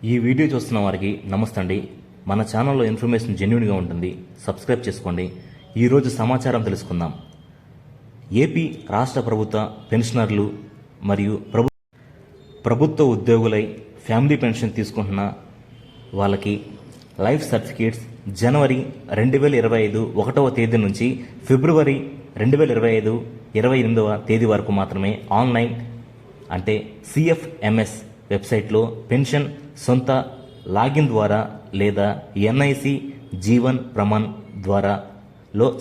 ఈ వీడియో చూస్తున్న వారికి నమస్తే అండి. మన ఛానల్లో ఇన్ఫర్మేషన్ జెన్యూన్గా ఉంటుంది, సబ్స్క్రైబ్ చేసుకోండి. ఈరోజు సమాచారం తెలుసుకుందాం. ఏపీ రాష్ట్ర ప్రభుత్వ పెన్షనర్లు మరియు ప్రభుత్వ ఉద్యోగులై ఫ్యామిలీ పెన్షన్ తీసుకుంటున్న వాళ్ళకి లైఫ్ సర్టిఫికేట్స్ జనవరి 2025 1వ తేదీ నుంచి ఫిబ్రవరి 2025 28వ తేదీ వరకు మాత్రమే ఆన్లైన్ అంటే CFMS వెబ్సైట్లో పెన్షన్ సొంత లాగిన్ ద్వారా లేదా NIC జీవన్ ప్రమాణ్ ద్వారా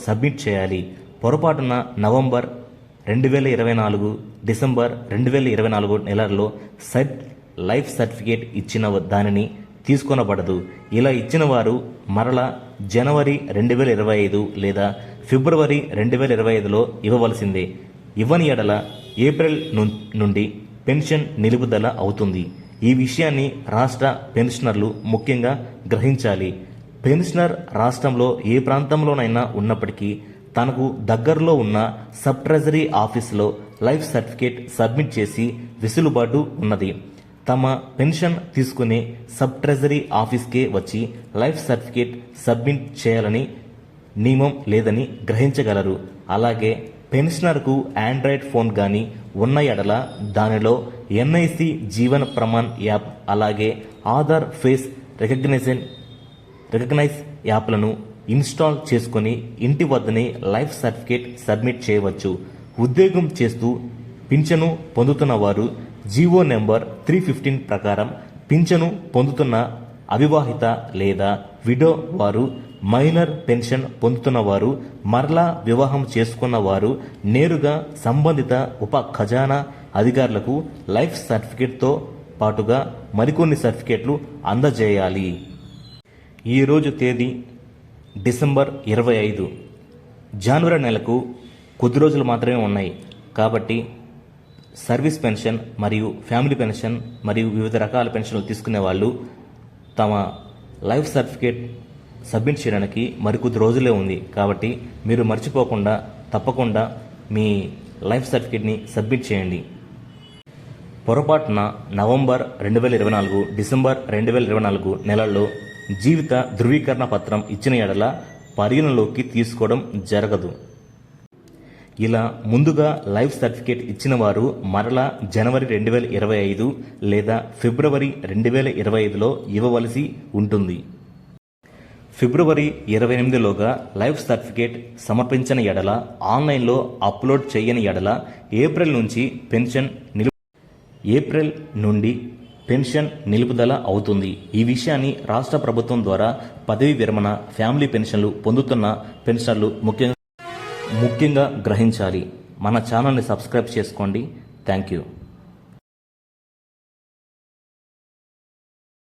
సబ్మిట్ చేయాలి. పొరపాటున నవంబర్ 2024 డిసెంబర్ 2024 నెలల్లో లైఫ్ సర్టిఫికేట్ ఇచ్చిన దానిని తీసుకొనబడదు. ఇలా ఇచ్చిన వారు మరలా జనవరి 2025 లేదా ఫిబ్రవరి 2025లో ఇవ్వవలసిందే. ఇవ్వని ఎడల ఏప్రిల్ నుండి పెన్షన్ నిలుపుదల అవుతుంది. ఈ విషయాన్ని రాష్ట్ర పెన్షనర్లు ముఖ్యంగా గ్రహించాలి. పెన్షనర్ రాష్ట్రంలో ఏ ప్రాంతంలోనైనా ఉన్నప్పటికీ తనకు దగ్గరలో ఉన్న సబ్ ట్రెజరీ ఆఫీసులో లైఫ్ సర్టిఫికేట్ సబ్మిట్ చేసి వెసులుబాటు ఉన్నది. తమ పెన్షన్ తీసుకునే సబ్ ట్రెజరీ ఆఫీస్కే వచ్చి లైఫ్ సర్టిఫికేట్ సబ్మిట్ చేయాలని నియమం లేదని గ్రహించగలరు. అలాగే పెన్షనర్కు ఆండ్రాయిడ్ ఫోన్ కానీ ఉన్న ఎడల దానిలో NIC జీవన్ ప్రమాణ్ యాప్ అలాగే ఆధార్ ఫేస్ రికగ్నైజ్ యాప్లను ఇన్స్టాల్ చేసుకుని ఇంటి వద్దనే లైఫ్ సర్టిఫికేట్ సబ్మిట్ చేయవచ్చు. ఉద్యోగం చేస్తూ పింఛను పొందుతున్న వారు జీవో నెంబర్ 315 ప్రకారం పింఛను పొందుతున్న అవివాహిత లేదా విడో వారు, మైనర్ పెన్షన్ పొందుతున్న వారు, మరలా వివాహం చేసుకున్న వారు నేరుగా సంబంధిత ఉప ఖజానా అధికారులకు లైఫ్ సర్టిఫికేట్తో పాటుగా మరికొన్ని సర్టిఫికేట్లు అందజేయాలి. ఈరోజు తేదీ డిసెంబర్ 25. జనవరి నెలకు కొద్ది రోజులు మాత్రమే ఉన్నాయి కాబట్టి సర్వీస్ పెన్షన్ మరియు ఫ్యామిలీ పెన్షన్ మరియు వివిధ రకాల పెన్షన్లు తీసుకునే వాళ్ళు తమ లైఫ్ సర్టిఫికేట్ సబ్మిట్ చేయడానికి మరికొద్ది రోజులే ఉంది. కాబట్టి మీరు మర్చిపోకుండా తప్పకుండా మీ లైఫ్ సర్టిఫికేట్ని సబ్మిట్ చేయండి. పొరపాటున నవంబర్ 2024 డిసెంబర్ 2024 నెలల్లో జీవిత ధృవీకరణ పత్రం ఇచ్చిన ఎడల పరిగణలోకి తీసుకోవడం జరగదు. ఇలా ముందుగా లైఫ్ సర్టిఫికేట్ ఇచ్చిన వారు మరలా జనవరి 2025 లేదా ఫిబ్రవరి 2025లో ఇవ్వవలసి ఉంటుంది. ఫిబ్రవరి 28లోగా లైఫ్ సర్టిఫికేట్ సమర్పించని ఎడల ఆన్లైన్లో అప్లోడ్ చేయని ఎడల ఏప్రిల్ నుండి పెన్షన్ నిలుపుదల అవుతుంది. ఈ విషయాన్ని రాష్ట్ర ప్రభుత్వం ద్వారా పదవీ విరమణ ఫ్యామిలీ పెన్షన్లు పొందుతున్న పెన్షనర్లు ముఖ్యంగా గ్రహించాలి. మన ఛానల్ని సబ్స్క్రైబ్ చేసుకోండి. Thank you.